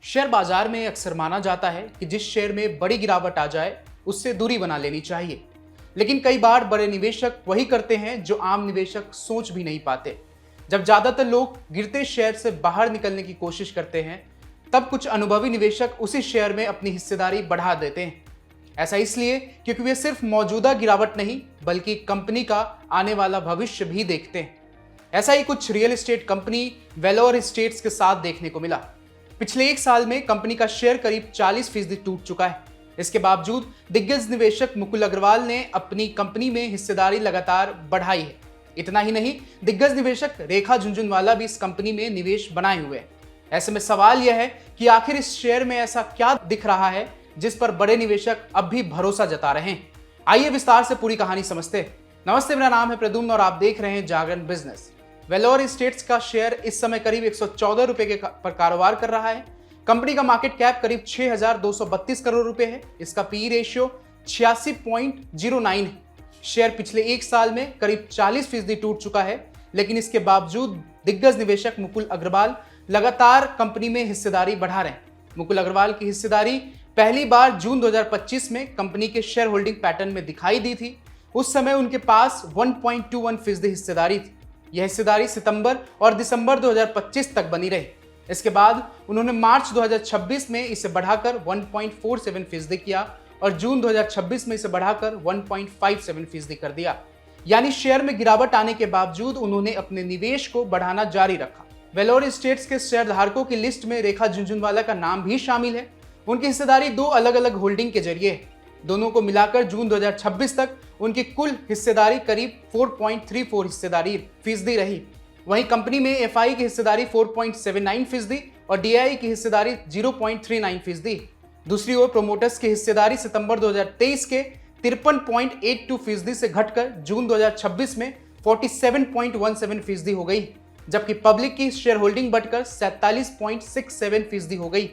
Share बाजार में अक्सर माना जाता है कि जिस शेयर में बड़ी गिरावट आ जाए उससे दूरी बना लेनी चाहिए। लेकिन कई बार बड़े निवेशक वही करते हैं जो आम निवेशक सोच भी नहीं पाते। जब ज्यादातर लोग गिरते शेयर से बाहर निकलने की कोशिश करते हैं, तब कुछ अनुभवी निवेशक उसी शेयर में अपनी हिस्सेदारी बढ़ा देते हैं। ऐसा इसलिए क्योंकि वे सिर्फ मौजूदा गिरावट नहीं बल्कि कंपनी का आने वाला भविष्य भी देखते हैं। ऐसा ही कुछ real estate company Valor Estates के साथ देखने को मिला। पिछले एक साल में कंपनी का शेयर करीब 40% टूट चुका है। इसके बावजूद दिग्गज निवेशक मुकुल अग्रवाल ने अपनी कंपनी में हिस्सेदारी लगातार बढ़ाई है। इतना ही नहीं, दिग्गज निवेशक रेखा झुनझुनवाला भी इस कंपनी में निवेश बनाए हुए हैं। ऐसे में सवाल यह है कि आखिर इस शेयर में ऐसा क्या दिख रहा है जिस पर बड़े निवेशक अब भी भरोसा जता रहे हैं। आइए विस्तार से पूरी कहानी समझते हैं। नमस्ते, मेरा नाम है प्रद्युम्न और आप देख रहे हैं जागरण बिजनेस। वेलोर एस्टेट्स का शेयर इस समय करीब 114 रुपए के पर कारोबार कर रहा है। कंपनी का मार्केट कैप करीब 6,232 करोड़ रुपए है। इसका पी रेशियो 86.09 है। शेयर पिछले एक साल में करीब 40% टूट चुका है, लेकिन इसके बावजूद दिग्गज निवेशक मुकुल अग्रवाल लगातार कंपनी में हिस्सेदारी बढ़ा रहे हैं। मुकुल अग्रवाल की हिस्सेदारी पहली बार जून 2025 में कंपनी के शेयर होल्डिंग पैटर्न में दिखाई दी थी। उस समय उनके पास 1.21% हिस्सेदारी थी। यह हिस्सेदारी सितंबर और दिसंबर 2025 तक बनी रही। इसके बाद उन्होंने मार्च 2026 में इसे बढ़ाकर 1.47% किया और जून 2026 में इसे बढ़ाकर 1.57% कर दिया। यानी शेयर में गिरावट आने के बावजूद उन्होंने अपने निवेश को बढ़ाना जारी रखा। वेलोर एस्टेट्स के शेयरधारकों की लिस्ट में रेखा झुनझुनवाला का नाम भी शामिल है। उनकी हिस्सेदारी दो अलग अलग होल्डिंग के जरिए है। दोनों को मिलाकर जून 2026 तक उनकी कुल हिस्सेदारी करीब 4.34 हिस्सेदारी फीसदी रही। वहीं कंपनी में एफआई की हिस्सेदारी 4.79% और डीआई की हिस्सेदारी 0.39%। दूसरी ओर प्रोमोटर्स की हिस्सेदारी सितंबर 2023 के 53.82% से घटकर जून 2026 में 47.17% हो गई, जबकि पब्लिक की शेयर होल्डिंग बढ़कर 47.67% हो गई।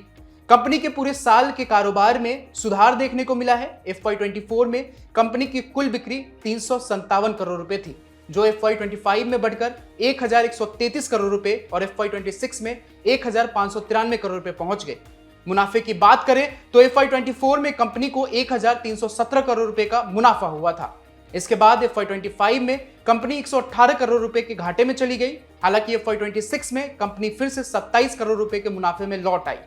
कंपनी के पूरे साल के कारोबार में सुधार देखने को मिला है। FY24 में कंपनी की कुल बिक्री 357 करोड़ रुपए थी, जो FY25 में बढ़कर 1,133 करोड़ रुपए और FY26 में 1,593 करोड़ रुपए पहुंच गए। मुनाफे की बात करें तो FY24 में कंपनी को 1,317 करोड़ रुपए का मुनाफा हुआ था। इसके बाद FY25 में कंपनी 118 करोड़ रुपए के घाटे में चली गई। हालांकि FY26 में कंपनी फिर से 27 करोड़ रुपए के मुनाफे में लौट आई।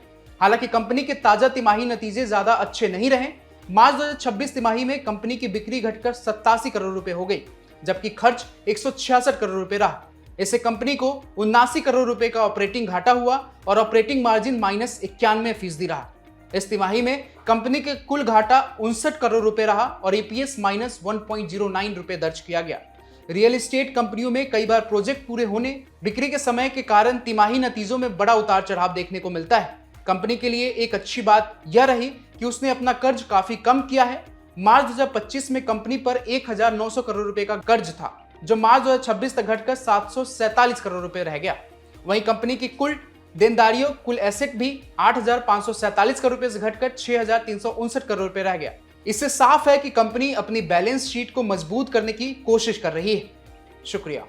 हालांकि कंपनी के ताजा तिमाही नतीजे ज्यादा अच्छे नहीं रहे। मार्च 2026 तिमाही में कंपनी की बिक्री घटकर 87 करोड़ रुपए हो गई, जबकि खर्च 166 करोड़ रुपए रहा। इससे कंपनी को 79 करोड़ रुपए का ऑपरेटिंग घाटा हुआ और ऑपरेटिंग मार्जिन -91% रहा। इस तिमाही में कंपनी के कुल घाटा 59 करोड़ रुपए रहा और EPS -1.09 रुपए दर्ज किया गया। रियल एस्टेट कंपनियों में कई बार प्रोजेक्ट पूरे होने, बिक्री के समय के कारण तिमाही नतीजों में बड़ा उतार चढ़ाव देखने को मिलता है। कंपनी के लिए एक अच्छी बात यह रही कि उसने अपना कर्ज काफी कम किया है। मार्च 2025 में कंपनी पर 1,900 करोड़ रुपए का कर्ज था, जो मार्च 2026 तक घटकर 747 करोड़ रुपए रह गया। वहीं कंपनी की कुल देनदारियों, कुल एसेट भी 8,547 करोड़ रुपए से घटकर 6,359 करोड़ रुपए रह गया। इससे साफ है कि कंपनी अपनी बैलेंस शीट को मजबूत करने की कोशिश कर रही है। शुक्रिया।